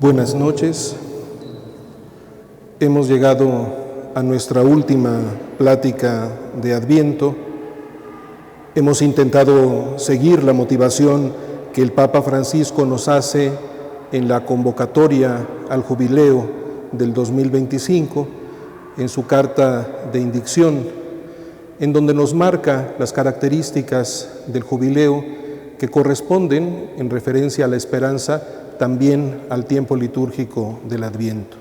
Buenas noches. Hemos llegado a nuestra última plática de Adviento. Hemos intentado seguir la motivación que el Papa Francisco nos hace en la convocatoria al jubileo del 2025, en su carta de indicción, en donde nos marca las características del jubileo que corresponden, en referencia a la esperanza, también al tiempo litúrgico del Adviento.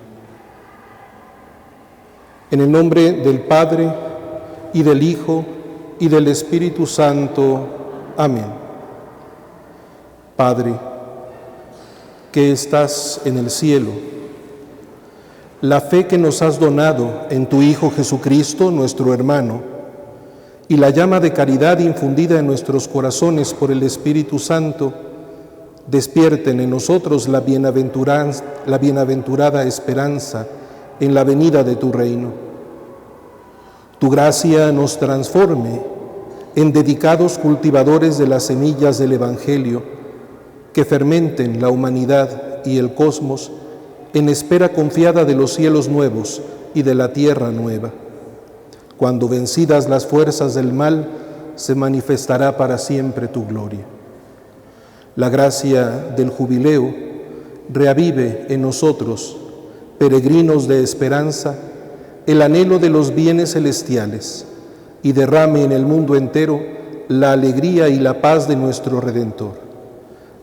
En el nombre del Padre, y del Hijo, y del Espíritu Santo. Amén. Padre, que estás en el cielo, la fe que nos has donado en tu Hijo Jesucristo, nuestro hermano, y la llama de caridad infundida en nuestros corazones por el Espíritu Santo, despierten en nosotros la bienaventurada esperanza en la venida de tu reino. Tu gracia nos transforme en dedicados cultivadores de las semillas del Evangelio, que fermenten la humanidad y el cosmos en espera confiada de los cielos nuevos y de la tierra nueva, cuando vencidas las fuerzas del mal se manifestará para siempre tu gloria. La gracia del jubileo reavive en nosotros, peregrinos de esperanza, el anhelo de los bienes celestiales y derrame en el mundo entero la alegría y la paz de nuestro Redentor.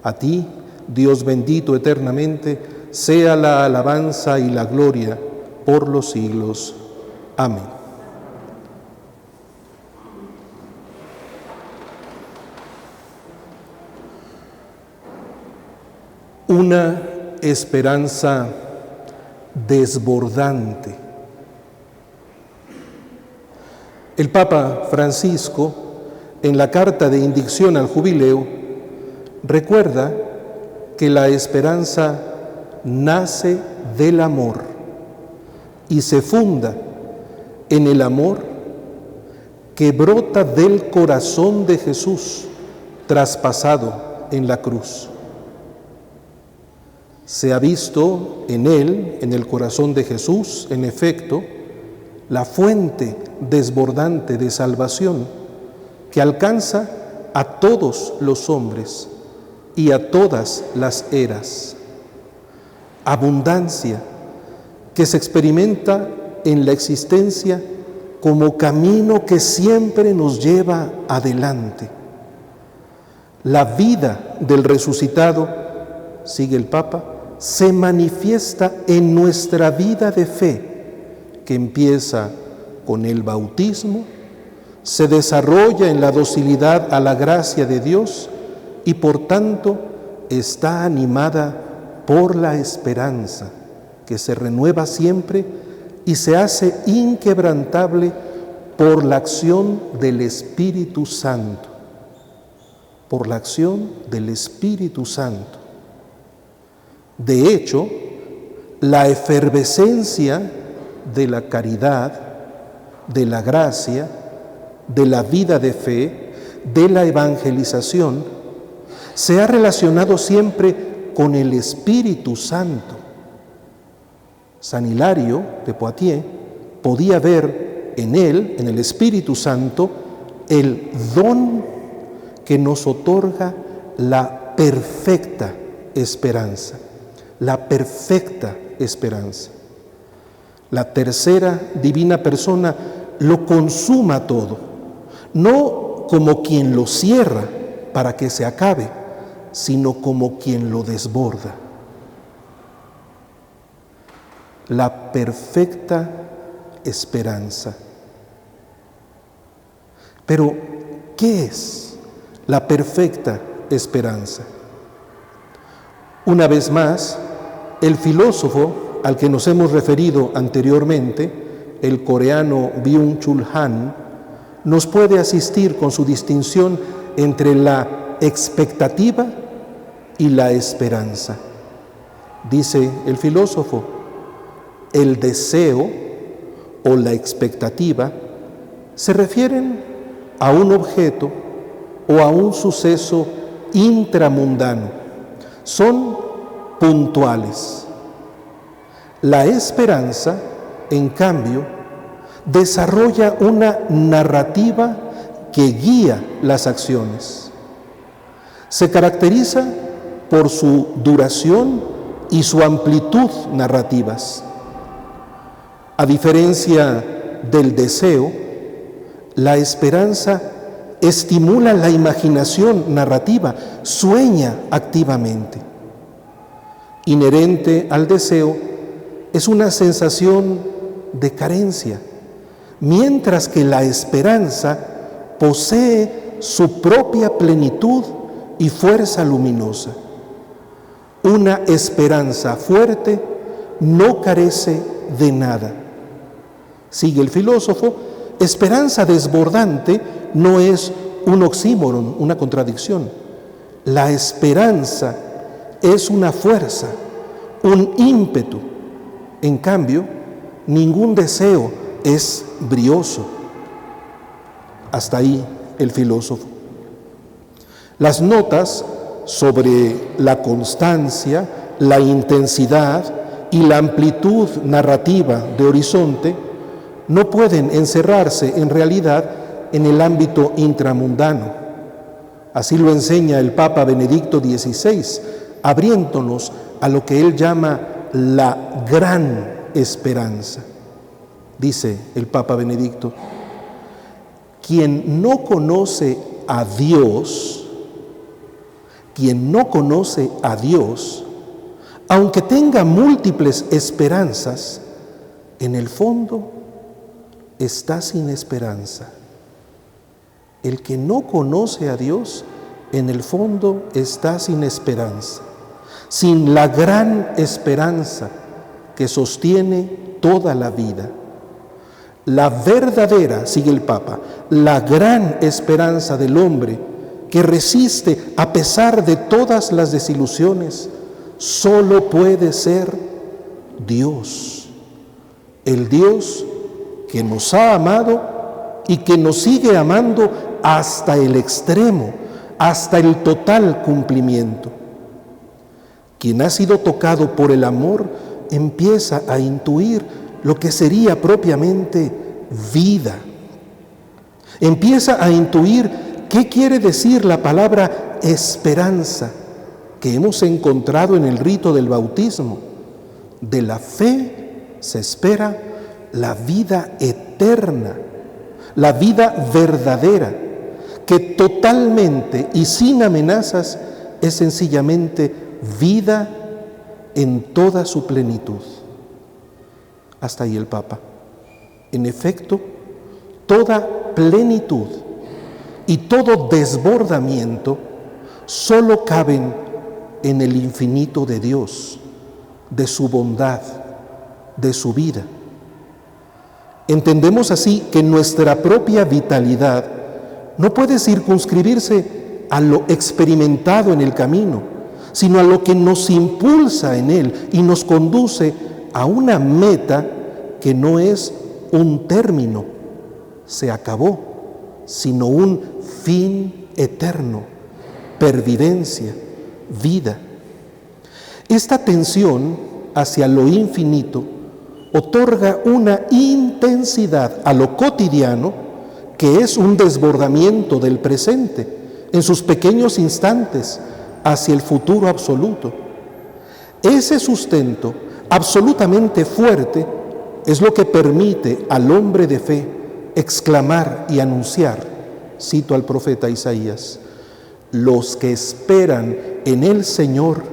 A ti, Dios bendito eternamente, sea la alabanza y la gloria por los siglos. Amén. Una esperanza desbordante. El Papa Francisco, en la carta de indicción al jubileo, recuerda que la esperanza nace del amor y se funda en el amor que brota del corazón de Jesús traspasado en la cruz. Se ha visto en él, en el corazón de Jesús, en efecto, la fuente desbordante de salvación que alcanza a todos los hombres y a todas las eras. Abundancia que se experimenta en la existencia como camino que siempre nos lleva adelante. La vida del resucitado, sigue el Papa, se manifiesta en nuestra vida de fe, que empieza con el bautismo, se desarrolla en la docilidad a la gracia de Dios y por tanto está animada por la esperanza, que se renueva siempre y se hace inquebrantable por la acción del Espíritu Santo. Por la acción del Espíritu Santo. De hecho, la efervescencia de la caridad, de la gracia, de la vida de fe, de la evangelización, se ha relacionado siempre con el Espíritu Santo. San Hilario de Poitiers podía ver en él, en el Espíritu Santo, el don que nos otorga la perfecta esperanza. La perfecta esperanza. La tercera divina persona lo consuma todo, no como quien lo cierra para que se acabe, sino como quien lo desborda. La perfecta esperanza. Pero, ¿qué es la perfecta esperanza? Una vez más, el filósofo al que nos hemos referido anteriormente, el coreano Byung-Chul Han, nos puede asistir con su distinción entre la expectativa y la esperanza. Dice el filósofo, el deseo o la expectativa se refieren a un objeto o a un suceso intramundano. Son puntuales, La esperanza, en cambio, desarrolla una narrativa que guía las acciones. Se caracteriza por su duración y su amplitud narrativas. A diferencia del deseo, la esperanza estimula la imaginación narrativa, sueña activamente. Inherente al deseo es una sensación de carencia, mientras que la esperanza posee su propia plenitud y fuerza luminosa. Una esperanza fuerte no carece de nada. Sigue el filósofo, esperanza desbordante no es un oxímoron, una contradicción. La esperanza es una fuerza, un ímpetu. En cambio, ningún deseo es brioso. Hasta ahí el filósofo. Las notas sobre la constancia, la intensidad y la amplitud narrativa de Horizonte no pueden encerrarse en realidad en el ámbito intramundano. Así lo enseña el Papa Benedicto XVI, abriéndonos a lo que él llama la gran esperanza. Dice el Papa Benedicto: quien no conoce a Dios, aunque tenga múltiples esperanzas, en el fondo está sin esperanza. El que no conoce a Dios, en el fondo está sin esperanza, sin la gran esperanza que sostiene toda la vida. La verdadera, sigue el Papa, la gran esperanza del hombre que resiste a pesar de todas las desilusiones, solo puede ser Dios. El Dios que nos ha amado y que nos sigue amando hasta el extremo, hasta el total cumplimiento. Quien ha sido tocado por el amor empieza a intuir lo que sería propiamente vida. Empieza a intuir qué quiere decir la palabra esperanza que hemos encontrado en el rito del bautismo. De la fe se espera la vida eterna, la vida verdadera, que totalmente y sin amenazas es sencillamente vida en toda su plenitud. Hasta ahí el Papa. En efecto, toda plenitud y todo desbordamiento solo caben en el infinito de Dios, de su bondad, de su vida. Entendemos así que nuestra propia vitalidad no puede circunscribirse a lo experimentado en el camino, sino a lo que nos impulsa en él y nos conduce a una meta que no es un término, se acabó, sino un fin eterno, pervivencia, vida. Esta tensión hacia lo infinito otorga una intensidad a lo cotidiano que es un desbordamiento del presente en sus pequeños instantes hacia el futuro absoluto. Ese sustento absolutamente fuerte es lo que permite al hombre de fe exclamar y anunciar, cito al profeta Isaías: los que esperan en el Señor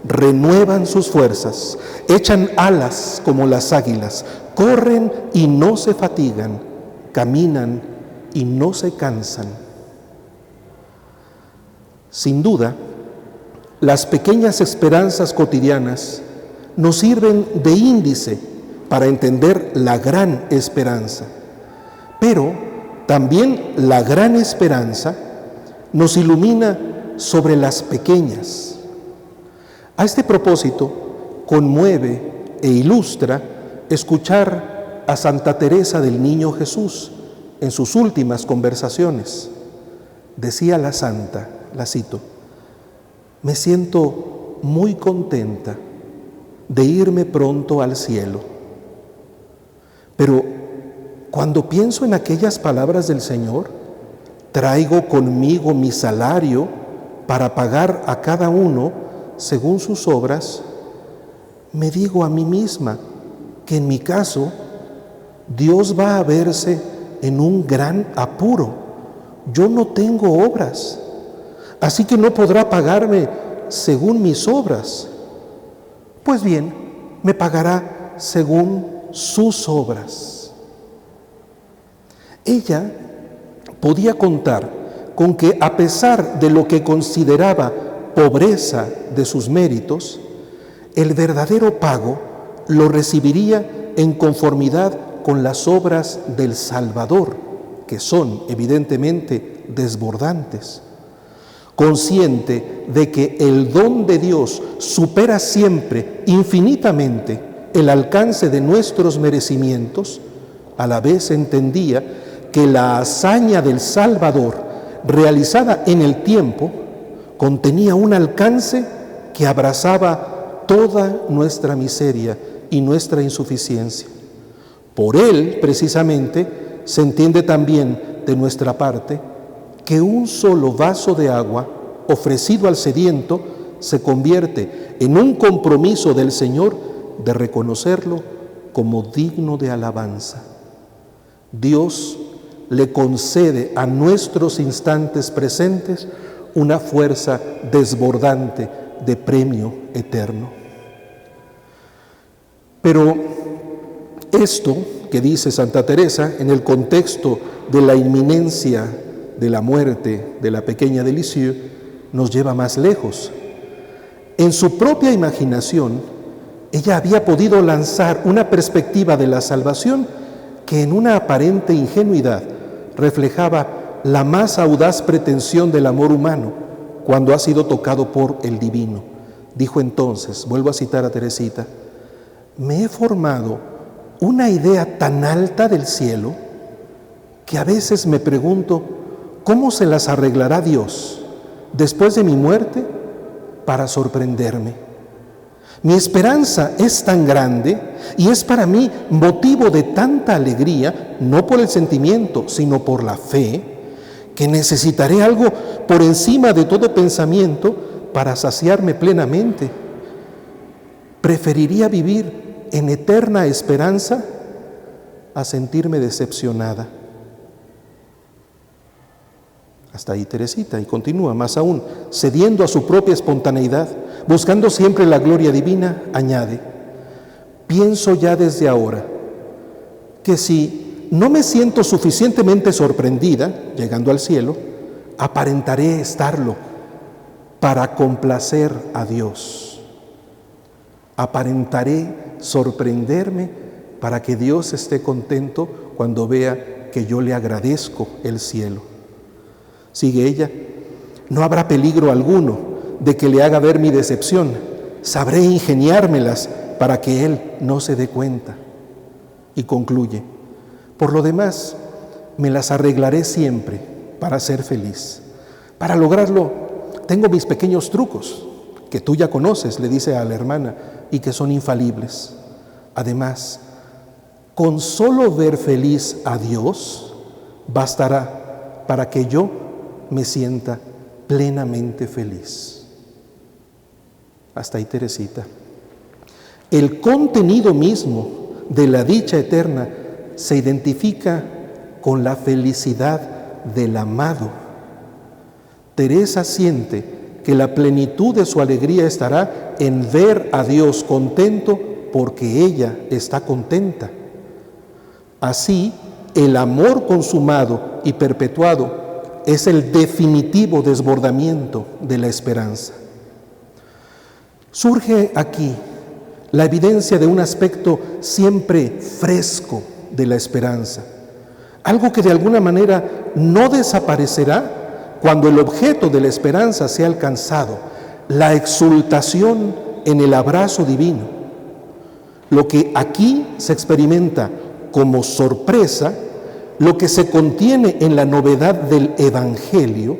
renuevan sus fuerzas, echan alas como las águilas, corren y no se fatigan, caminan y no se cansan. Sin duda, las pequeñas esperanzas cotidianas nos sirven de índice para entender la gran esperanza, pero también la gran esperanza nos ilumina sobre las pequeñas. A este propósito, conmueve e ilustra escuchar a Santa Teresa del Niño Jesús en sus últimas conversaciones. Decía la santa, la cito: me siento muy contenta de irme pronto al cielo. Pero cuando pienso en aquellas palabras del Señor, traigo conmigo mi salario para pagar a cada uno según sus obras, me digo a mí misma que en mi caso Dios va a verse en un gran apuro. Yo no tengo obras, así que no podrá pagarme según mis obras. Pues bien, me pagará según sus obras. Ella podía contar con que, a pesar de lo que consideraba pobreza de sus méritos, el verdadero pago lo recibiría en conformidad con las obras del Salvador, que son evidentemente desbordantes. Consciente de que el don de Dios supera siempre infinitamente el alcance de nuestros merecimientos, a la vez entendía que la hazaña del Salvador, realizada en el tiempo, contenía un alcance que abrazaba toda nuestra miseria y nuestra insuficiencia. Por él, precisamente, se entiende también de nuestra parte que un solo vaso de agua ofrecido al sediento se convierte en un compromiso del Señor de reconocerlo como digno de alabanza. Dios le concede a nuestros instantes presentes una fuerza desbordante de premio eterno. Pero esto que dice Santa Teresa en el contexto de la inminencia de la muerte de la pequeña de Lisieux nos lleva más lejos. En su propia imaginación, ella había podido lanzar una perspectiva de la salvación que en una aparente ingenuidad reflejaba la más audaz pretensión del amor humano cuando ha sido tocado por el divino. Dijo entonces, vuelvo a citar a Teresita, me he formado una idea tan alta del cielo que a veces me pregunto cómo se las arreglará Dios después de mi muerte para sorprenderme. Mi esperanza es tan grande y es para mí motivo de tanta alegría, no por el sentimiento, sino por la fe, que necesitaré algo por encima de todo pensamiento para saciarme plenamente. Preferiría vivir en eterna esperanza a sentirme decepcionada. Hasta ahí Teresita, y continúa más aún, cediendo a su propia espontaneidad, buscando siempre la gloria divina, añade, pienso ya desde ahora que si no me siento suficientemente sorprendida, llegando al cielo, aparentaré estarlo para complacer a Dios. Aparentaré sorprenderme para que Dios esté contento cuando vea que yo le agradezco el cielo. Sigue ella, no habrá peligro alguno de que le haga ver mi decepción. Sabré ingeniármelas para que él no se dé cuenta. Y concluye, por lo demás, me las arreglaré siempre para ser feliz. Para lograrlo, tengo mis pequeños trucos, que tú ya conoces, le dice a la hermana, y que son infalibles. Además, con solo ver feliz a Dios, bastará para que yo me sienta plenamente feliz. Hasta ahí Teresita. El contenido mismo de la dicha eterna se identifica con la felicidad del amado. Teresa siente que la plenitud de su alegría estará en ver a Dios contento porque ella está contenta. Así, el amor consumado y perpetuado es el definitivo desbordamiento de la esperanza. Surge aquí la evidencia de un aspecto siempre fresco de la esperanza, algo que de alguna manera no desaparecerá cuando el objeto de la esperanza sea alcanzado, la exultación en el abrazo divino. Lo que aquí se experimenta como sorpresa, lo que se contiene en la novedad del Evangelio,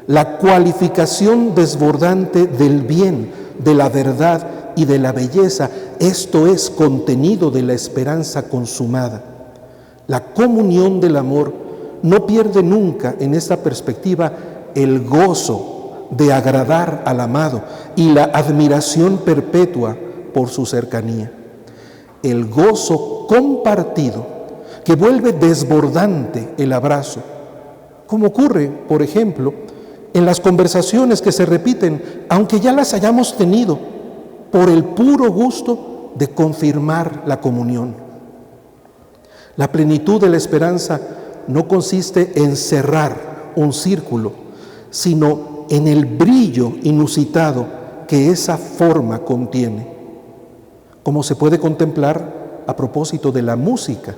la cualificación desbordante del bien, de la verdad y de la belleza. Esto es contenido de la esperanza consumada. La comunión del amor no pierde nunca en esta perspectiva el gozo de agradar al amado y la admiración perpetua por su cercanía. El gozo compartido que vuelve desbordante el abrazo, como ocurre, por ejemplo, en las conversaciones que se repiten, aunque ya las hayamos tenido, por el puro gusto de confirmar la comunión. La plenitud de la esperanza no consiste en cerrar un círculo, sino en el brillo inusitado que esa forma contiene, como se puede contemplar a propósito de la música.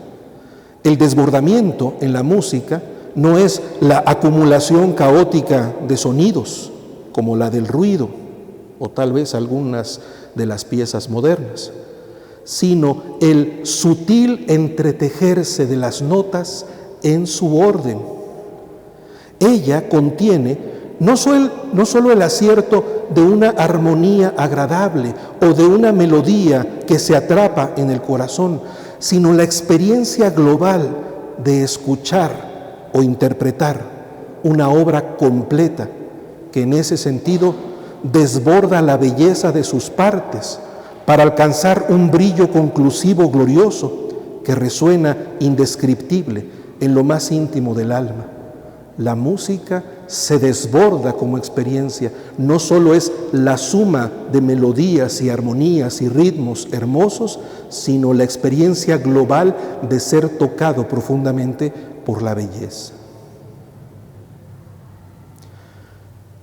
El desbordamiento en la música no es la acumulación caótica de sonidos, como la del ruido, o tal vez algunas de las piezas modernas, sino el sutil entretejerse de las notas en su orden. Ella contiene no solo el acierto de una armonía agradable o de una melodía que se atrapa en el corazón, sino la experiencia global de escuchar o interpretar una obra completa que en ese sentido desborda la belleza de sus partes para alcanzar un brillo conclusivo glorioso que resuena indescriptible en lo más íntimo del alma. La música se desborda como experiencia, no solo es la suma de melodías y armonías y ritmos hermosos, sino la experiencia global de ser tocado profundamente por la belleza.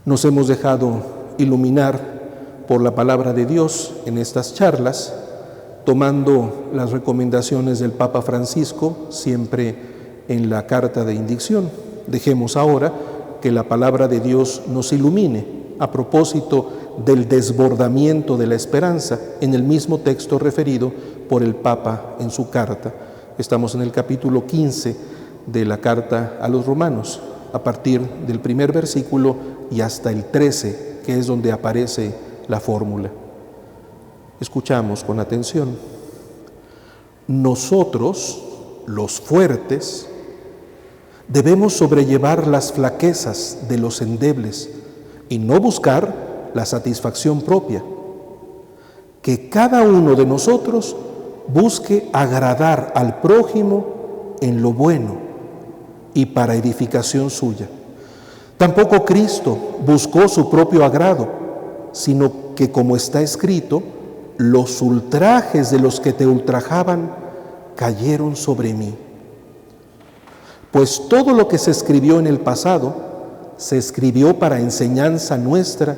Nos hemos dejado iluminar por la palabra de Dios en estas charlas, tomando las recomendaciones del Papa Francisco, siempre en la carta de indicción. Dejemos ahora que la palabra de Dios nos ilumine a propósito del desbordamiento de la esperanza en el mismo texto referido por el Papa en su carta. Estamos en el capítulo 15 de la carta a los Romanos, a partir del primer versículo y hasta el 13, que es donde aparece la fórmula. Escuchamos con atención. Nosotros, los fuertes, debemos sobrellevar las flaquezas de los endebles y no buscar la satisfacción propia. Que cada uno de nosotros busque agradar al prójimo en lo bueno y para edificación suya. Tampoco Cristo buscó su propio agrado, sino que, como está escrito, los ultrajes de los que te ultrajaban cayeron sobre mí. Pues todo lo que se escribió en el pasado, se escribió para enseñanza nuestra,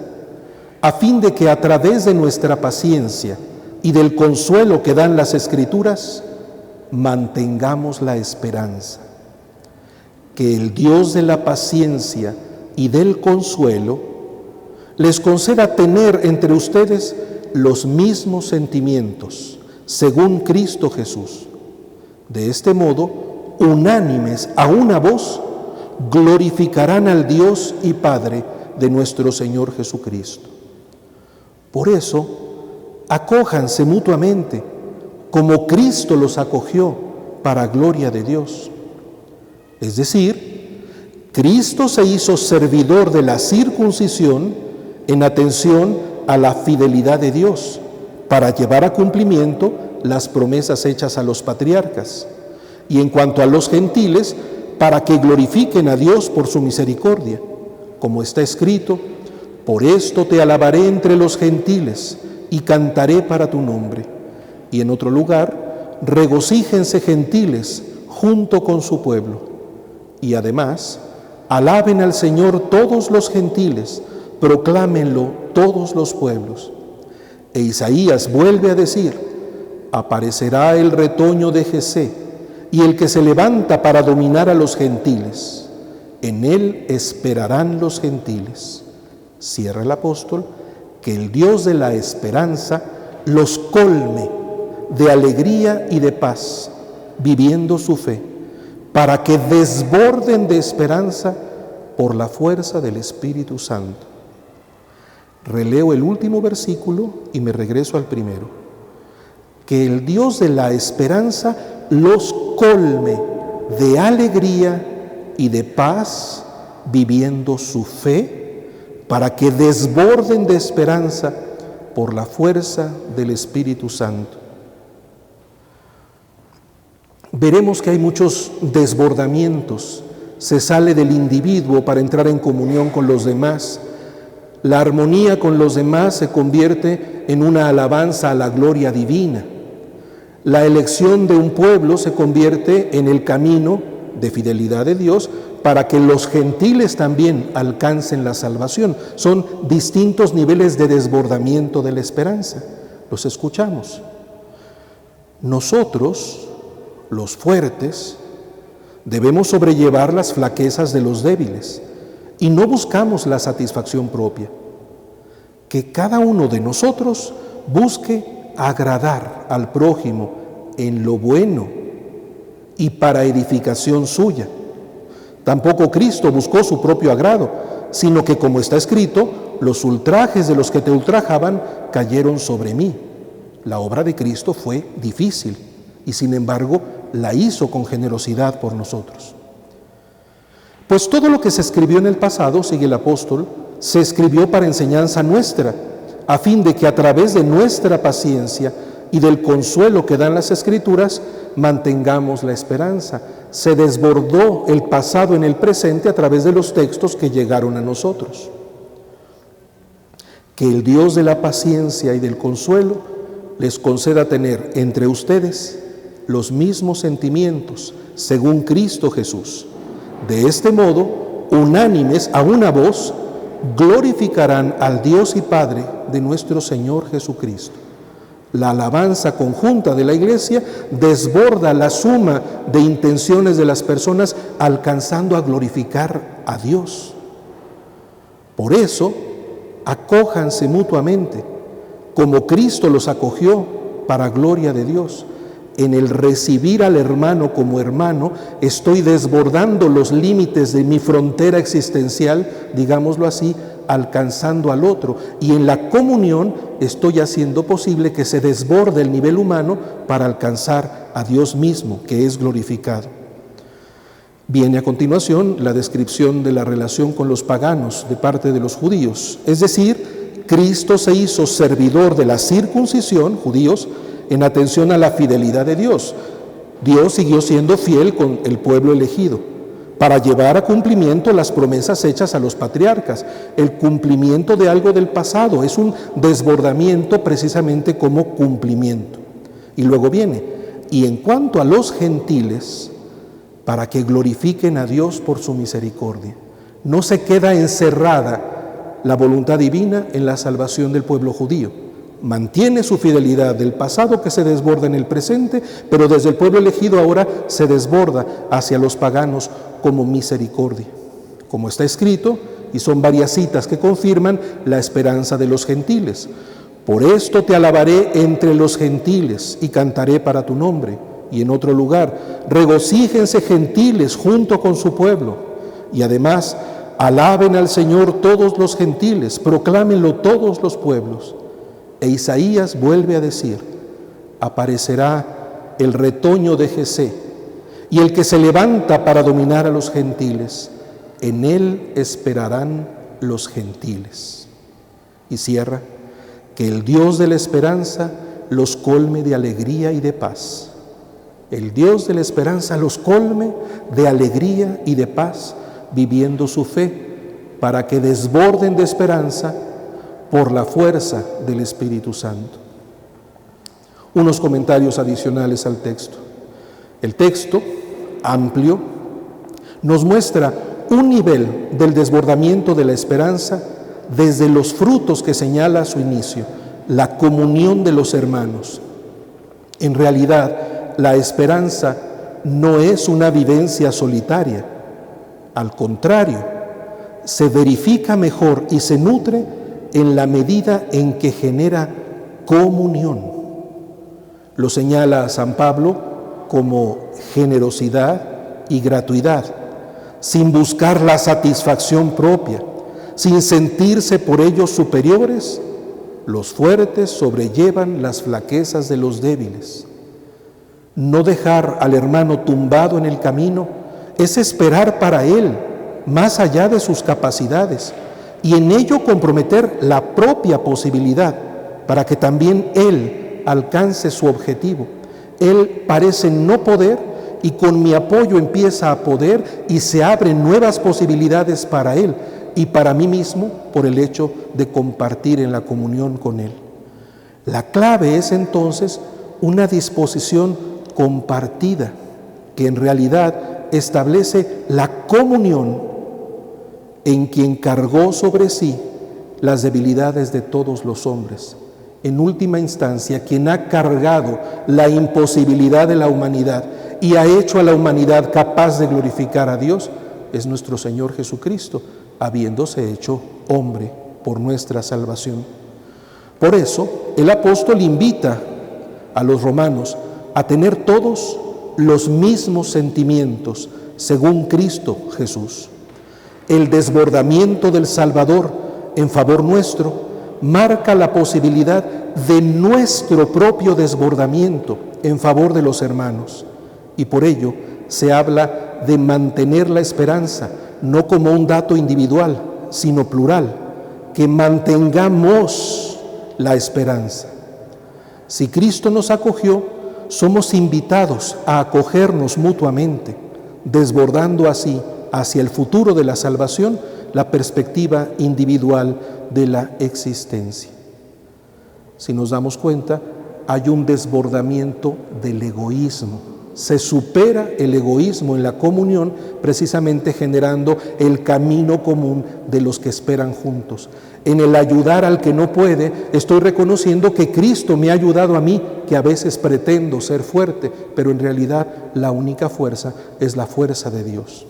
a fin de que a través de nuestra paciencia y del consuelo que dan las Escrituras, mantengamos la esperanza. Que el Dios de la paciencia y del consuelo les conceda tener entre ustedes los mismos sentimientos, según Cristo Jesús. De este modo, unánimes a una voz, glorificarán al Dios y Padre de nuestro Señor Jesucristo. Por eso, acójanse mutuamente, como Cristo los acogió para gloria de Dios. Es decir, Cristo se hizo servidor de la circuncisión en atención a la fidelidad de Dios, para llevar a cumplimiento las promesas hechas a los patriarcas, y en cuanto a los gentiles, para que glorifiquen a Dios por su misericordia, como está escrito: por esto te alabaré entre los gentiles y cantaré para tu nombre. Y en otro lugar: regocíjense gentiles junto con su pueblo. Y además: alaben al Señor todos los gentiles, proclámenlo todos los pueblos. E Isaías vuelve a decir: aparecerá el retoño de Jesé, y el que se levanta para dominar a los gentiles. En él esperarán los gentiles. Cierra el apóstol: que el Dios de la esperanza los colme de alegría y de paz, viviendo su fe, para que desborden de esperanza por la fuerza del Espíritu Santo. Releo el último versículo y me regreso al primero. Que el Dios de la esperanza los colme de alegría y de paz, viviendo su fe, para que desborden de esperanza por la fuerza del Espíritu Santo. Veremos que hay muchos desbordamientos. Se sale del individuo para entrar en comunión con los demás. La armonía con los demás se convierte en una alabanza a la gloria divina. La elección de un pueblo se convierte en el camino de fidelidad de Dios para que los gentiles también alcancen la salvación. Son distintos niveles de desbordamiento de la esperanza. Los escuchamos. Nosotros, los fuertes, debemos sobrellevar las flaquezas de los débiles y no buscamos la satisfacción propia. Que cada uno de nosotros busque agradar al prójimo en lo bueno y para edificación suya. Tampoco Cristo buscó su propio agrado, sino que, como está escrito, los ultrajes de los que te ultrajaban cayeron sobre mí. La obra de Cristo fue difícil y, sin embargo, la hizo con generosidad por nosotros. Pues todo lo que se escribió en el pasado, sigue el apóstol, se escribió para enseñanza nuestra, a fin de que a través de nuestra paciencia y del consuelo que dan las Escrituras, mantengamos la esperanza. Se desbordó el pasado en el presente a través de los textos que llegaron a nosotros. Que el Dios de la paciencia y del consuelo les conceda tener entre ustedes los mismos sentimientos, según Cristo Jesús. De este modo, unánimes a una voz, glorificarán al Dios y Padre de nuestro Señor Jesucristo. La alabanza conjunta de la Iglesia desborda la suma de intenciones de las personas, alcanzando a glorificar a Dios. Por eso, acójanse mutuamente, como Cristo los acogió para gloria de Dios. En el recibir al hermano como hermano, estoy desbordando los límites de mi frontera existencial, digámoslo así, alcanzando al otro. Y en la comunión estoy haciendo posible que se desborde el nivel humano para alcanzar a Dios mismo, que es glorificado. Viene a continuación la descripción de la relación con los paganos de parte de los judíos. Es decir, Cristo se hizo servidor de la circuncisión, judíos, en atención a la fidelidad de Dios. Dios siguió siendo fiel con el pueblo elegido para llevar a cumplimiento las promesas hechas a los patriarcas. El cumplimiento de algo del pasado es un desbordamiento precisamente como cumplimiento. Y luego viene, y en cuanto a los gentiles, para que glorifiquen a Dios por su misericordia. No se queda encerrada la voluntad divina en la salvación del pueblo judío. Mantiene su fidelidad del pasado que se desborda en el presente, pero desde el pueblo elegido ahora se desborda hacia los paganos como misericordia. Como está escrito, y son varias citas que confirman la esperanza de los gentiles. Por esto te alabaré entre los gentiles y cantaré para tu nombre. Y en otro lugar, regocíjense gentiles junto con su pueblo. Y además, alaben al Señor todos los gentiles, proclámenlo todos los pueblos. E Isaías vuelve a decir, aparecerá el retoño de Jesé y el que se levanta para dominar a los gentiles, en él esperarán los gentiles. Y cierra, que el Dios de la esperanza los colme de alegría y de paz. El Dios de la esperanza los colme de alegría y de paz, viviendo su fe, para que desborden de esperanza por la fuerza del Espíritu Santo. Unos comentarios adicionales al texto. El texto, amplio, nos muestra un nivel del desbordamiento de la esperanza desde los frutos que señala a su inicio, la comunión de los hermanos. En realidad, la esperanza no es una vivencia solitaria. Al contrario, se verifica mejor y se nutre en la medida en que genera comunión. Lo señala San Pablo como generosidad y gratuidad, sin buscar la satisfacción propia, sin sentirse por ellos superiores, los fuertes sobrellevan las flaquezas de los débiles. No dejar al hermano tumbado en el camino es esperar para él más allá de sus capacidades y en ello comprometer la propia posibilidad para que también él alcance su objetivo. Él parece no poder y con mi apoyo empieza a poder y se abren nuevas posibilidades para él y para mí mismo por el hecho de compartir en la comunión con él. La clave es entonces una disposición compartida que en realidad establece la comunión en quien cargó sobre sí las debilidades de todos los hombres. En última instancia, quien ha cargado la imposibilidad de la humanidad y ha hecho a la humanidad capaz de glorificar a Dios es nuestro Señor Jesucristo, habiéndose hecho hombre por nuestra salvación. Por eso, el apóstol invita a los romanos a tener todos los mismos sentimientos según Cristo Jesús. El desbordamiento del Salvador en favor nuestro marca la posibilidad de nuestro propio desbordamiento en favor de los hermanos. Y por ello se habla de mantener la esperanza, no como un dato individual, sino plural, que mantengamos la esperanza. Si Cristo nos acogió, somos invitados a acogernos mutuamente, desbordando así hacia el futuro de la salvación la perspectiva individual de la existencia. Si nos damos cuenta, hay un desbordamiento del egoísmo. Se supera el egoísmo en la comunión, precisamente generando el camino común de los que esperan juntos. En el ayudar al que no puede, estoy reconociendo que Cristo me ha ayudado a mí, que a veces pretendo ser fuerte, pero en realidad la única fuerza es la fuerza de Dios.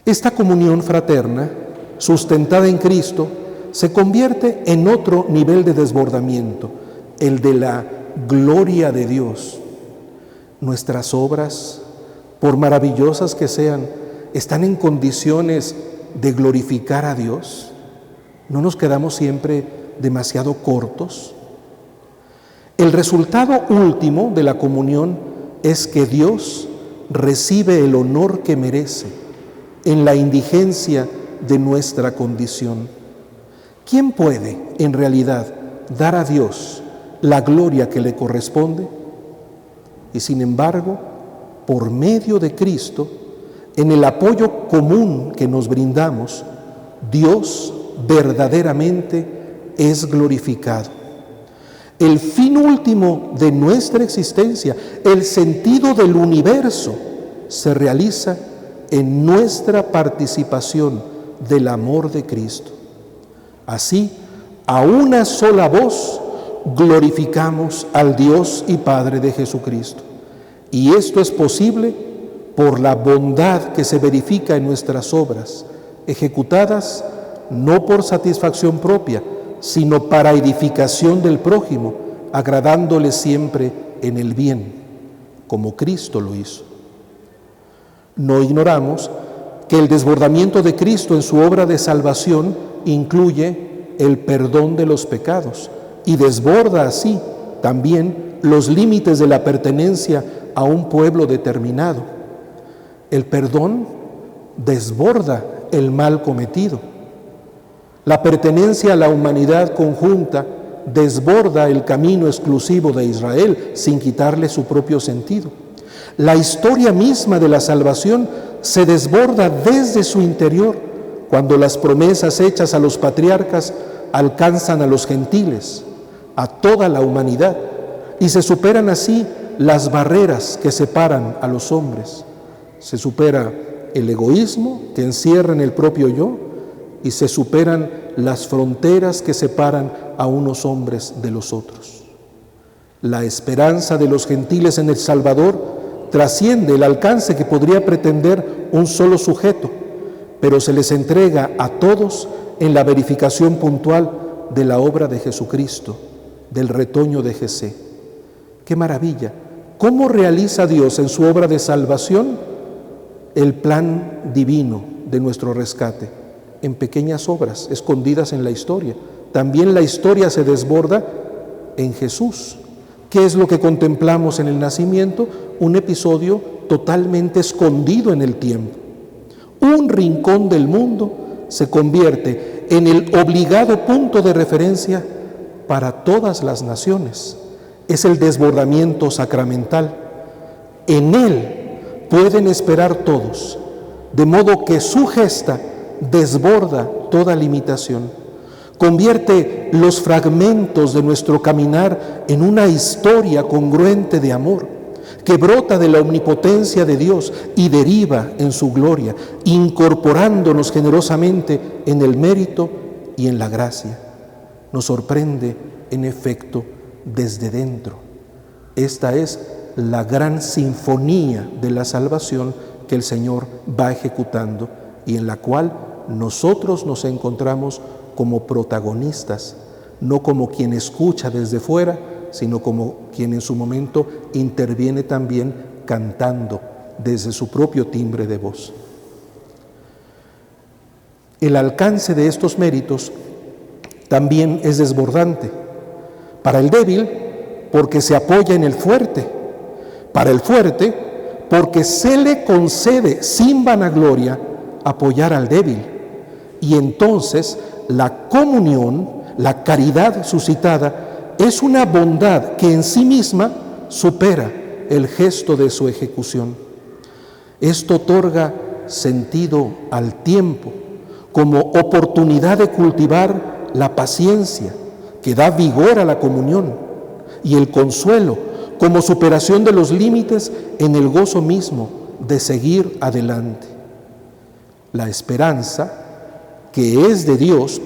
Esta comunión fraterna, sustentada en Cristo, se convierte en otro nivel de desbordamiento, el de la gloria de Dios. Nuestras obras, por maravillosas que sean, están en condiciones de glorificar a Dios. ¿No nos quedamos siempre demasiado cortos? El resultado último de la comunión es que Dios recibe el honor que merece en la indigencia de nuestra condición. ¿Quién puede, en realidad, dar a Dios la gloria que le corresponde? Y sin embargo, por medio de Cristo, en el apoyo común que nos brindamos, Dios verdaderamente es glorificado. El fin último de nuestra existencia, el sentido del universo, se realiza en nuestra participación del amor de Cristo. Así, a una sola voz, glorificamos al Dios y Padre de Jesucristo. Y esto es posible por la bondad que se verifica en nuestras obras, ejecutadas no por satisfacción propia, sino para edificación del prójimo, agradándole siempre en el bien, como Cristo lo hizo. No ignoramos que el desbordamiento de Cristo en su obra de salvación incluye el perdón de los pecados y desborda así también los límites de la pertenencia a un pueblo determinado. El perdón desborda el mal cometido. La pertenencia a la humanidad conjunta desborda el camino exclusivo de Israel sin quitarle su propio sentido. La historia misma de la salvación se desborda desde su interior cuando las promesas hechas a los patriarcas alcanzan a los gentiles, a toda la humanidad, y se superan así las barreras que separan a los hombres. Se supera el egoísmo que encierra en el propio yo y se superan las fronteras que separan a unos hombres de los otros. La esperanza de los gentiles en el Salvador trasciende el alcance que podría pretender un solo sujeto, pero se les entrega a todos en la verificación puntual de la obra de Jesucristo, del retoño de Jesé. ¡Qué maravilla! ¿Cómo realiza Dios en su obra de salvación el plan divino de nuestro rescate? en pequeñas obras escondidas en la historia. También la historia se desborda en Jesús. ¿Qué es lo que contemplamos en el nacimiento? Un episodio totalmente escondido en el tiempo. Un rincón del mundo se convierte en el obligado punto de referencia para todas las naciones. Es el desbordamiento sacramental. En él pueden esperar todos, de modo que su gesta desborda toda limitación. Convierte los fragmentos de nuestro caminar en una historia congruente de amor, que brota de la omnipotencia de Dios y deriva en su gloria, incorporándonos generosamente en el mérito y en la gracia. Nos sorprende, en efecto, desde dentro. Esta es la gran sinfonía de la salvación que el Señor va ejecutando y en la cual nosotros nos encontramos como protagonistas, no como quien escucha desde fuera, sino como quien en su momento interviene también cantando desde su propio timbre de voz. El alcance de estos méritos también es desbordante. Para el débil, porque se apoya en el fuerte. Para el fuerte, porque se le concede sin vanagloria apoyar al débil. Y entonces la comunión, la caridad suscitada, es una bondad que en sí misma supera el gesto de su ejecución. Esto otorga sentido al tiempo como oportunidad de cultivar la paciencia que da vigor a la comunión y el consuelo como superación de los límites en el gozo mismo de seguir adelante. La esperanza, que es de Dios,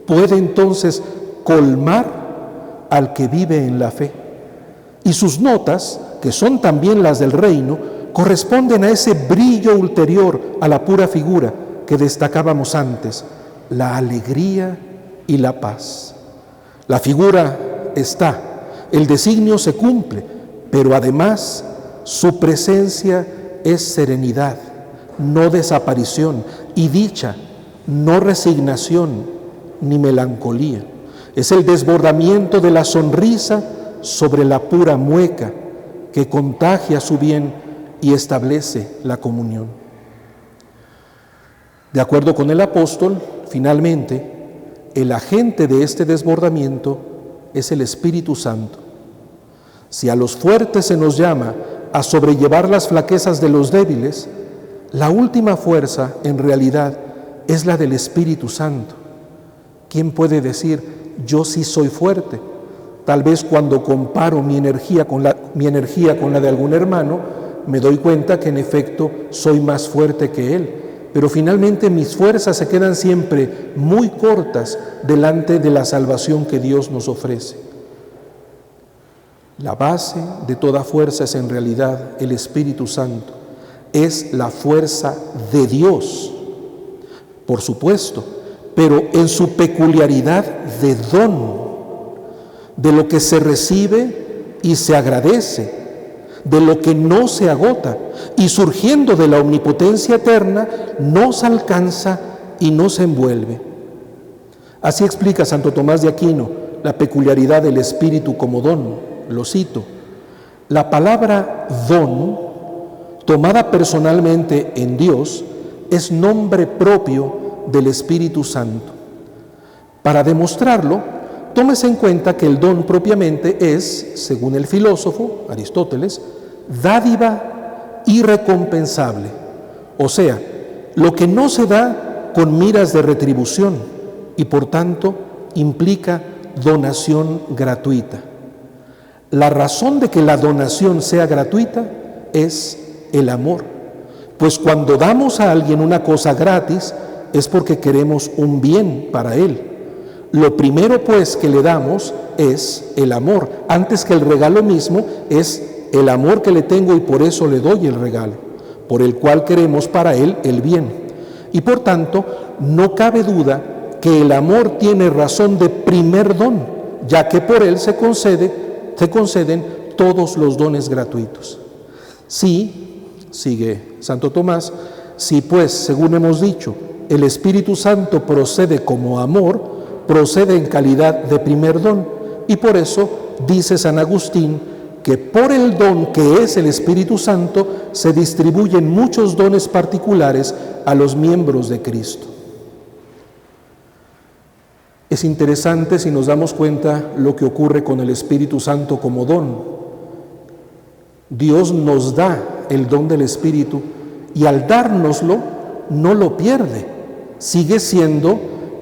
puede entonces colmar al que vive en la fe. Y sus notas, que son también las del reino, corresponden a ese brillo ulterior a la pura figura que destacábamos antes, la alegría y la paz. La figura está, el designio se cumple, pero además su presencia es serenidad, no desaparición, y dicha, no resignación ni melancolía. Es el desbordamiento de la sonrisa sobre la pura mueca que contagia su bien y establece la comunión. De acuerdo con el apóstol, finalmente, el agente de este desbordamiento es el Espíritu Santo. Si a los fuertes se nos llama a sobrellevar las flaquezas de los débiles, la última fuerza, en realidad, es la del Espíritu Santo. ¿Quién puede decir, yo sí soy fuerte? Tal vez cuando comparo mi energía con la de algún hermano, me doy cuenta que en efecto soy más fuerte que él. Pero finalmente mis fuerzas se quedan siempre muy cortas delante de la salvación que Dios nos ofrece. La base de toda fuerza es en realidad el Espíritu Santo. Es la fuerza de Dios, por supuesto, pero en su peculiaridad de don, de lo que se recibe y se agradece, de lo que no se agota, y surgiendo de la omnipotencia eterna, nos alcanza y nos envuelve. Así explica Santo Tomás de Aquino la peculiaridad del Espíritu como don. Lo cito: la palabra don, tomada personalmente en Dios, es nombre propio del Espíritu Santo. Para demostrarlo, tómese en cuenta que el don propiamente es, según el filósofo Aristóteles, dádiva irrecompensable, o sea, lo que no se da con miras de retribución y por tanto implica donación gratuita. La razón de que la donación sea gratuita es el amor, pues cuando damos a alguien una cosa gratis es porque queremos un bien para él. Lo primero pues que le damos es el amor, antes que el regalo mismo es el amor que le tengo y por eso le doy el regalo, por el cual queremos para él el bien. Y por tanto, no cabe duda que el amor tiene razón de primer don, ya que por él se conceden todos los dones gratuitos. Sí, sigue Santo Tomás, si pues, según hemos dicho, el Espíritu Santo procede como amor, procede en calidad de primer don. Y por eso dice San Agustín que por el don que es el Espíritu Santo se distribuyen muchos dones particulares a los miembros de Cristo. Es interesante si nos damos cuenta lo que ocurre con el Espíritu Santo como don. Dios nos da el don del Espíritu y al dárnoslo no lo pierde. Sigue siendo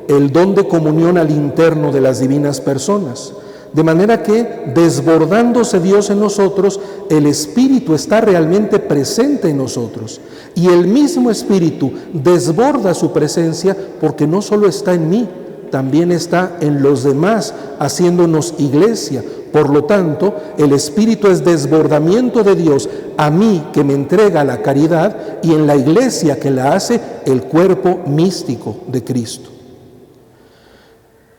el don de comunión al interno de las divinas personas. De manera que, desbordándose Dios en nosotros, el Espíritu está realmente presente en nosotros. Y el mismo Espíritu desborda su presencia porque no solo está en mí, también está en los demás, haciéndonos iglesia. Por lo tanto, el Espíritu es desbordamiento de Dios a mí, que me entrega la caridad, y en la iglesia, que la hace el cuerpo místico de Cristo.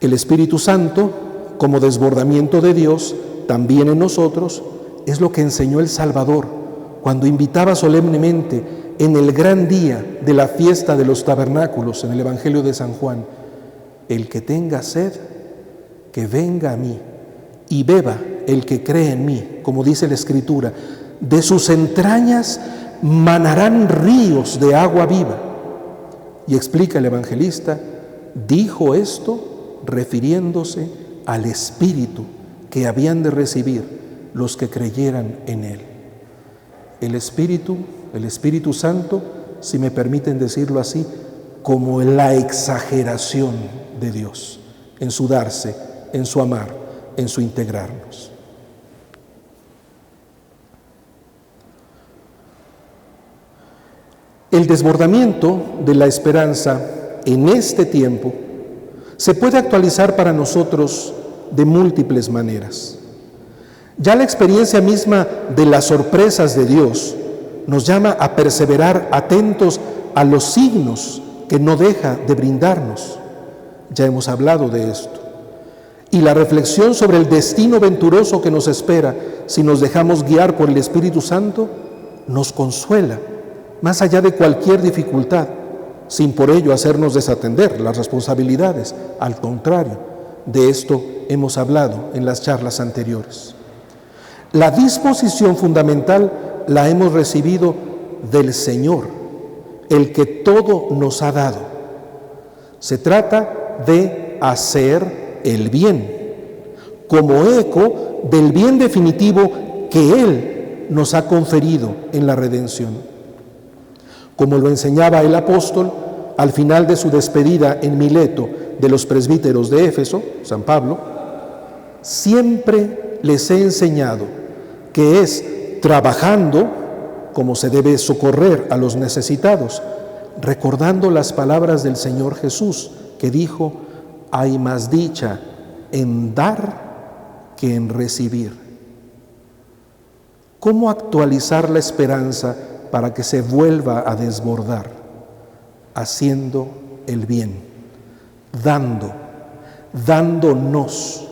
El Espíritu Santo, como desbordamiento de Dios, también en nosotros, es lo que enseñó el Salvador cuando invitaba solemnemente en el gran día de la fiesta de los tabernáculos, en el Evangelio de San Juan: el que tenga sed, que venga a mí, y beba el que cree en mí, como dice la Escritura, de sus entrañas manarán ríos de agua viva. Y explica el evangelista, dijo esto refiriéndose al Espíritu que habían de recibir los que creyeran en Él. El Espíritu Santo, si me permiten decirlo así, como la exageración de Dios en su darse, en su amar, en su integrarnos. El desbordamiento de la esperanza en este tiempo se puede actualizar para nosotros de múltiples maneras. Ya la experiencia misma de las sorpresas de Dios nos llama a perseverar atentos a los signos que no deja de brindarnos. Ya hemos hablado de esto. Y la reflexión sobre el destino venturoso que nos espera si nos dejamos guiar por el Espíritu Santo nos consuela, más allá de cualquier dificultad, sin por ello hacernos desatender las responsabilidades. Al contrario, de esto hemos hablado en las charlas anteriores. La disposición fundamental la hemos recibido del Señor, el que todo nos ha dado. Se trata de hacer el bien, como eco del bien definitivo que Él nos ha conferido en la redención. Como lo enseñaba el apóstol al final de su despedida en Mileto de los presbíteros de Éfeso, San Pablo: siempre les he enseñado que es trabajando como se debe socorrer a los necesitados, recordando las palabras del Señor Jesús, que dijo: hay más dicha en dar que en recibir. ¿Cómo actualizar la esperanza para que se vuelva a desbordar? Haciendo el bien, dándonos,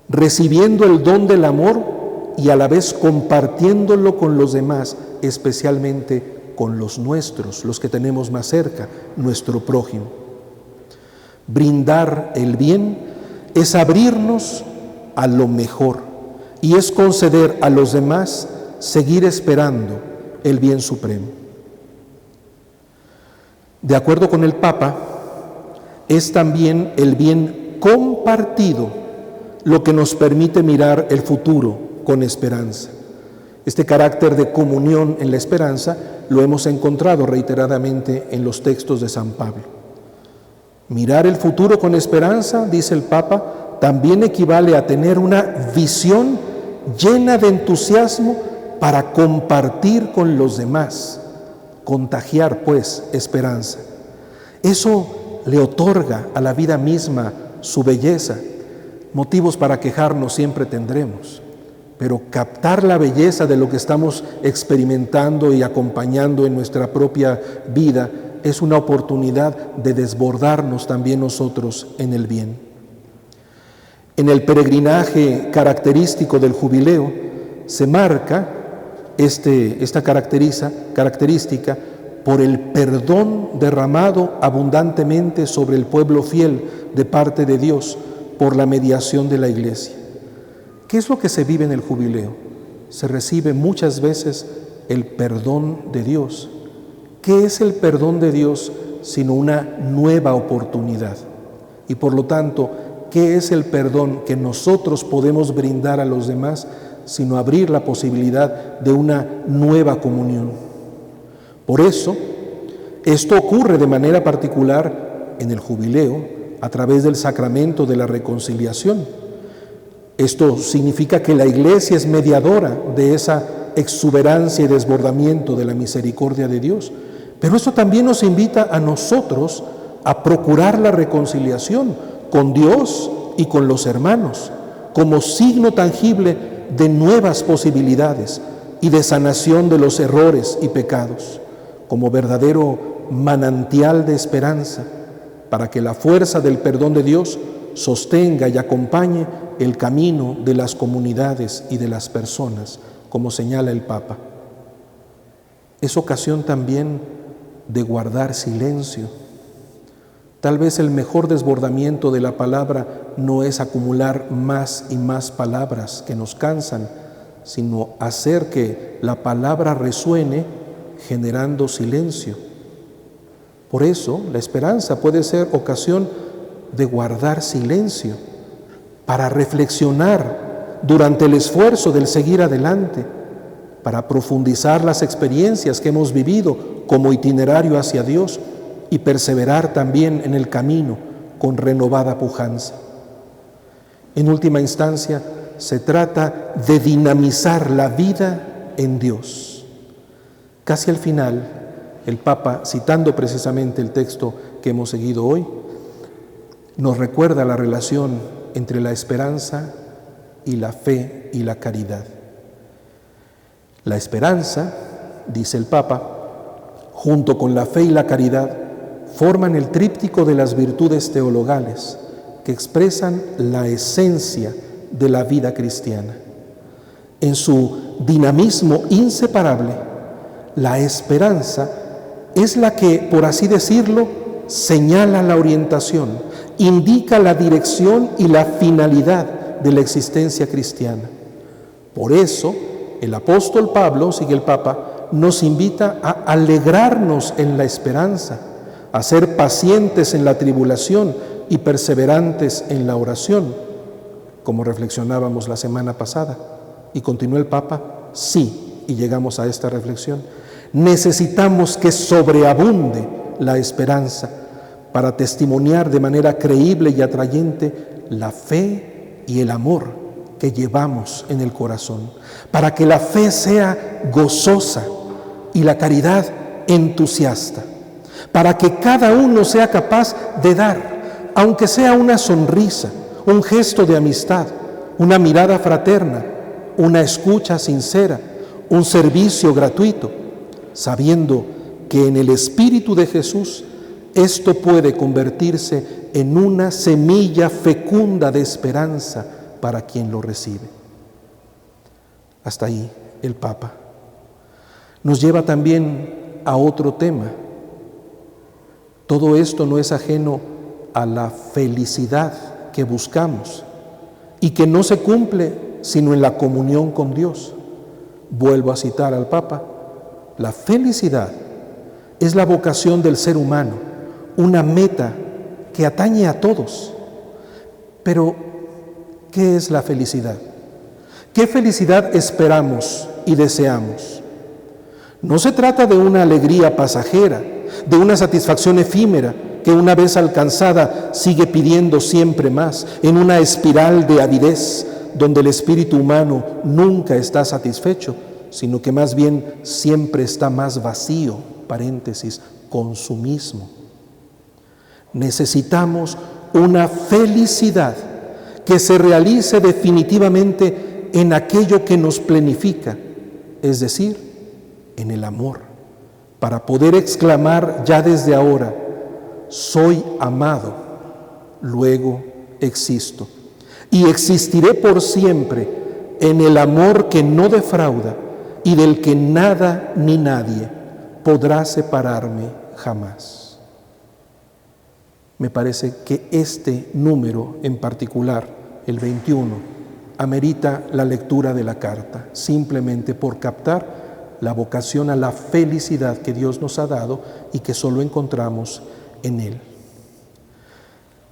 recibiendo el don del amor y a la vez compartiéndolo con los demás, especialmente con los nuestros, los que tenemos más cerca, nuestro prójimo. Brindar el bien es abrirnos a lo mejor y es conceder a los demás seguir esperando el bien supremo. De acuerdo con el Papa, es también el bien compartido lo que nos permite mirar el futuro con esperanza. Este carácter de comunión en la esperanza lo hemos encontrado reiteradamente en los textos de San Pablo. Mirar el futuro con esperanza, dice el Papa, también equivale a tener una visión llena de entusiasmo para compartir con los demás, contagiar pues esperanza. Eso le otorga a la vida misma su belleza. Motivos para quejarnos siempre tendremos, pero captar la belleza de lo que estamos experimentando y acompañando en nuestra propia vida es una oportunidad de desbordarnos también nosotros en el bien. En el peregrinaje característico del jubileo se marca esta característica por el perdón derramado abundantemente sobre el pueblo fiel de parte de Dios por la mediación de la Iglesia. ¿Qué es lo que se vive en el jubileo? Se recibe muchas veces el perdón de Dios. ¿Qué es el perdón de Dios sino una nueva oportunidad? Y por lo tanto, ¿qué es el perdón que nosotros podemos brindar a los demás sino abrir la posibilidad de una nueva comunión? Por eso, esto ocurre de manera particular en el jubileo a través del sacramento de la reconciliación. Esto significa que la Iglesia es mediadora de esa exuberancia y desbordamiento de la misericordia de Dios. Pero esto también nos invita a nosotros a procurar la reconciliación con Dios y con los hermanos, como signo tangible de nuevas posibilidades y de sanación de los errores y pecados, como verdadero manantial de esperanza, para que la fuerza del perdón de Dios sostenga y acompañe el camino de las comunidades y de las personas, como señala el Papa. Es ocasión también de guardar silencio. Tal vez el mejor desbordamiento de la palabra no es acumular más y más palabras que nos cansan, sino hacer que la palabra resuene generando silencio. Por eso, la esperanza puede ser ocasión de guardar silencio, para reflexionar durante el esfuerzo del seguir adelante, para profundizar las experiencias que hemos vivido como itinerario hacia Dios y perseverar también en el camino con renovada pujanza. En última instancia, se trata de dinamizar la vida en Dios. Casi al final, el Papa, citando precisamente el texto que hemos seguido hoy, nos recuerda la relación entre la esperanza y la fe y la caridad. La esperanza, dice el Papa, junto con la fe y la caridad, forman el tríptico de las virtudes teologales que expresan la esencia de la vida cristiana. En su dinamismo inseparable, la esperanza es la que, por así decirlo, señala la orientación, indica la dirección y la finalidad de la existencia cristiana. Por eso, el apóstol Pablo, sigue el Papa, nos invita a alegrarnos en la esperanza, a ser pacientes en la tribulación y perseverantes en la oración, como reflexionábamos la semana pasada. Y continúa el Papa, sí, y llegamos a esta reflexión, necesitamos que sobreabunde la esperanza para testimoniar de manera creíble y atrayente la fe y el amor que llevamos en el corazón, para que la fe sea gozosa y la caridad entusiasta, para que cada uno sea capaz de dar, aunque sea una sonrisa, un gesto de amistad, una mirada fraterna, una escucha sincera, un servicio gratuito, sabiendo que en el Espíritu de Jesús esto puede convertirse en una semilla fecunda de esperanza para quien lo recibe. Hasta ahí el Papa. Nos lleva también a otro tema. Todo esto no es ajeno a la felicidad que buscamos y que no se cumple sino en la comunión con Dios. Vuelvo a citar al Papa. La felicidad es la vocación del ser humano, una meta que atañe a todos. Pero, ¿qué es la felicidad? ¿Qué felicidad esperamos y deseamos? No se trata de una alegría pasajera, de una satisfacción efímera que una vez alcanzada sigue pidiendo siempre más, en una espiral de avidez donde el espíritu humano nunca está satisfecho, sino que más bien siempre está más vacío, paréntesis, consumismo. Necesitamos una felicidad que se realice definitivamente en aquello que nos plenifica, es decir, en el amor, para poder exclamar ya desde ahora, soy amado, luego existo, y existiré por siempre en el amor que no defrauda y del que nada ni nadie podrá separarme jamás. Me parece que este número en particular, el 21, amerita la lectura de la carta, simplemente por captar la vocación a la felicidad que Dios nos ha dado y que solo encontramos en Él.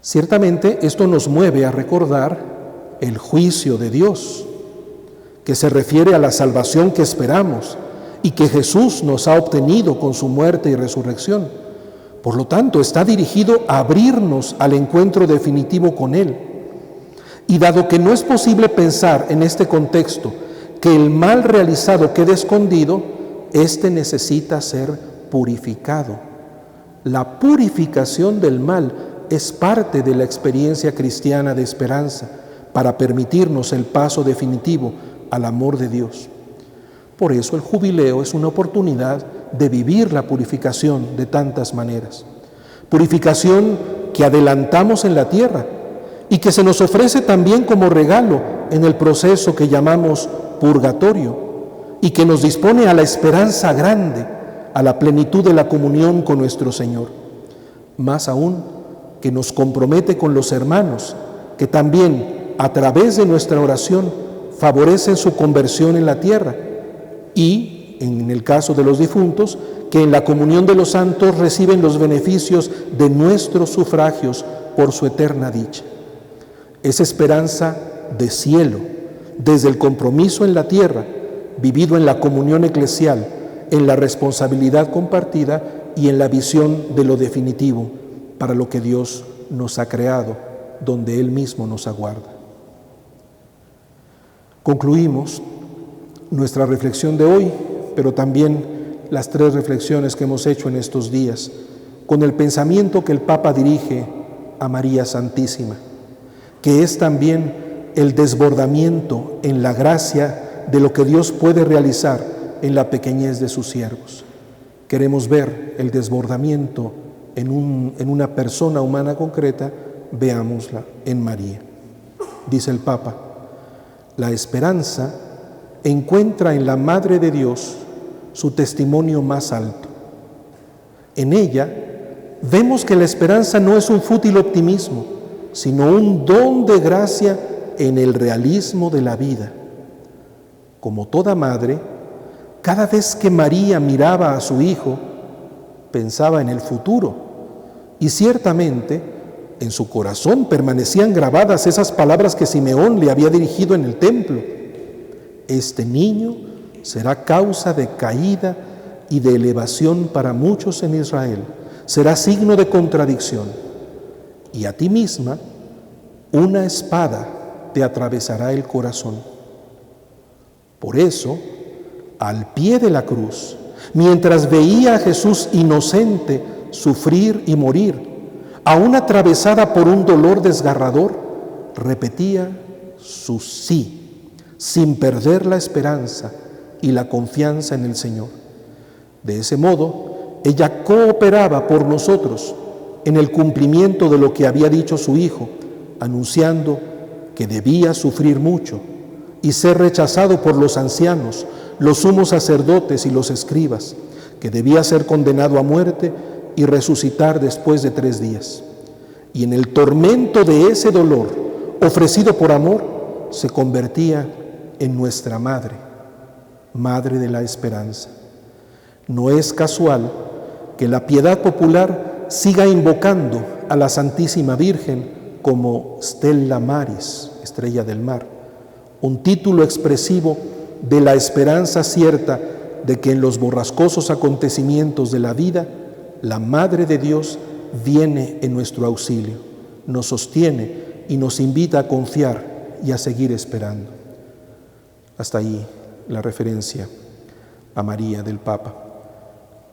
Ciertamente esto nos mueve a recordar el juicio de Dios, que se refiere a la salvación que esperamos y que Jesús nos ha obtenido con su muerte y resurrección. Por lo tanto, está dirigido a abrirnos al encuentro definitivo con Él. Y dado que no es posible pensar en este contexto que el mal realizado quede escondido, éste necesita ser purificado. La purificación del mal es parte de la experiencia cristiana de esperanza para permitirnos el paso definitivo al amor de Dios. Por eso el jubileo es una oportunidad de vivir la purificación de tantas maneras. Purificación que adelantamos en la tierra y que se nos ofrece también como regalo en el proceso que llamamos purgatorio y que nos dispone a la esperanza grande, a la plenitud de la comunión con nuestro Señor. Más aún, que nos compromete con los hermanos, que también a través de nuestra oración favorecen su conversión en la tierra y, en el caso de los difuntos, que en la comunión de los santos reciben los beneficios de nuestros sufragios por su eterna dicha. Es esperanza de cielo, desde el compromiso en la tierra, vivido en la comunión eclesial, en la responsabilidad compartida y en la visión de lo definitivo para lo que Dios nos ha creado, donde Él mismo nos aguarda. Concluimos nuestra reflexión de hoy, pero también las 3 reflexiones que hemos hecho en estos días, con el pensamiento que el Papa dirige a María Santísima, que es también el desbordamiento en la gracia de lo que Dios puede realizar en la pequeñez de sus siervos. Queremos ver el desbordamiento en una persona humana concreta, veámosla en María. Dice el Papa, la esperanza encuentra en la Madre de Dios su testimonio más alto. En ella vemos que la esperanza no es un fútil optimismo, sino un don de gracia en el realismo de la vida. Como toda madre, cada vez que María miraba a su hijo, pensaba en el futuro, y ciertamente en su corazón permanecían grabadas esas palabras que Simeón le había dirigido en el templo. Este niño será causa de caída y de elevación para muchos en Israel, será signo de contradicción, y a ti misma una espada te atravesará el corazón. Por eso, al pie de la cruz, mientras veía a Jesús inocente sufrir y morir, aún atravesada por un dolor desgarrador, repetía su sí, sin perder la esperanza y la confianza en el Señor. De ese modo, ella cooperaba por nosotros en el cumplimiento de lo que había dicho su Hijo, anunciando que debía sufrir mucho y ser rechazado por los ancianos, los sumos sacerdotes y los escribas, que debía ser condenado a muerte y resucitar después de 3 días. Y en el tormento de ese dolor, ofrecido por amor, se convertía en nuestra Madre, Madre de la Esperanza. No es casual que la piedad popular siga invocando a la Santísima Virgen como Stella Maris, estrella del mar, un título expresivo de la esperanza cierta de que en los borrascosos acontecimientos de la vida, la Madre de Dios viene en nuestro auxilio, nos sostiene y nos invita a confiar y a seguir esperando. Hasta ahí la referencia a María del Papa.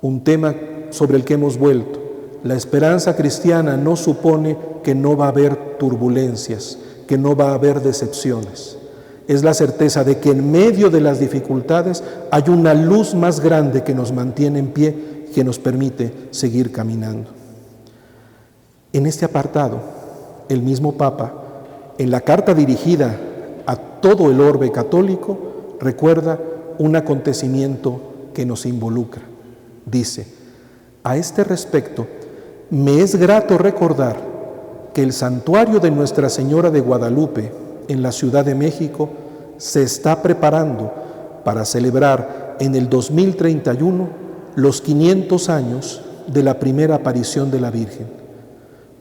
Un tema sobre el que hemos vuelto. La esperanza cristiana no supone que no va a haber turbulencias, que no va a haber decepciones. Es la certeza de que en medio de las dificultades hay una luz más grande que nos mantiene en pie, que nos permite seguir caminando. En este apartado, el mismo Papa, en la carta dirigida a todo el orbe católico, recuerda un acontecimiento que nos involucra. Dice: a este respecto, me es grato recordar que el santuario de Nuestra Señora de Guadalupe en la Ciudad de México se está preparando para celebrar en el 2031 los 500 años de la primera aparición de la Virgen.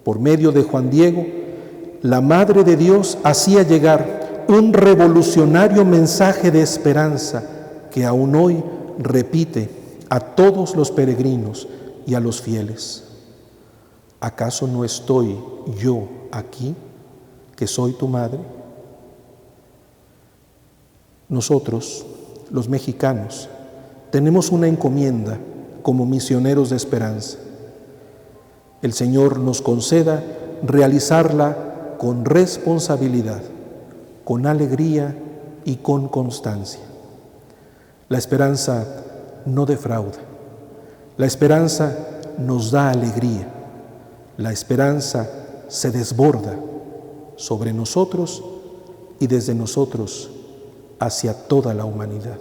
Por medio de Juan Diego, la Madre de Dios hacía llegar un revolucionario mensaje de esperanza que aún hoy repite a todos los peregrinos y a los fieles. ¿Acaso no estoy yo aquí, que soy tu madre? Nosotros, los mexicanos, tenemos una encomienda como misioneros de esperanza. El Señor nos conceda realizarla con responsabilidad, con alegría y con constancia. La esperanza no defrauda. La esperanza nos da alegría. La esperanza se desborda sobre nosotros y desde nosotros hacia toda la humanidad.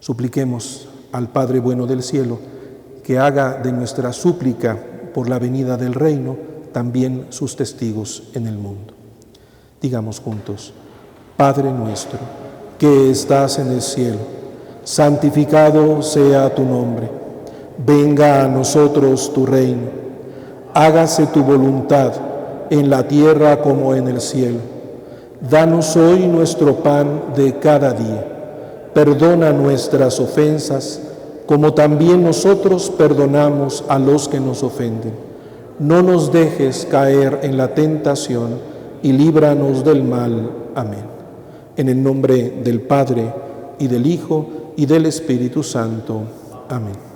Supliquemos al Padre bueno del cielo que haga de nuestra súplica por la venida del reino también sus testigos en el mundo. Digamos juntos: Padre nuestro, que estás en el cielo, santificado sea tu nombre. Venga a nosotros tu reino. Hágase tu voluntad en la tierra como en el cielo. Danos hoy nuestro pan de cada día. Perdona nuestras ofensas, como también nosotros perdonamos a los que nos ofenden. No nos dejes caer en la tentación y líbranos del mal. Amén. En el nombre del Padre, y del Hijo, y del Espíritu Santo. Amén.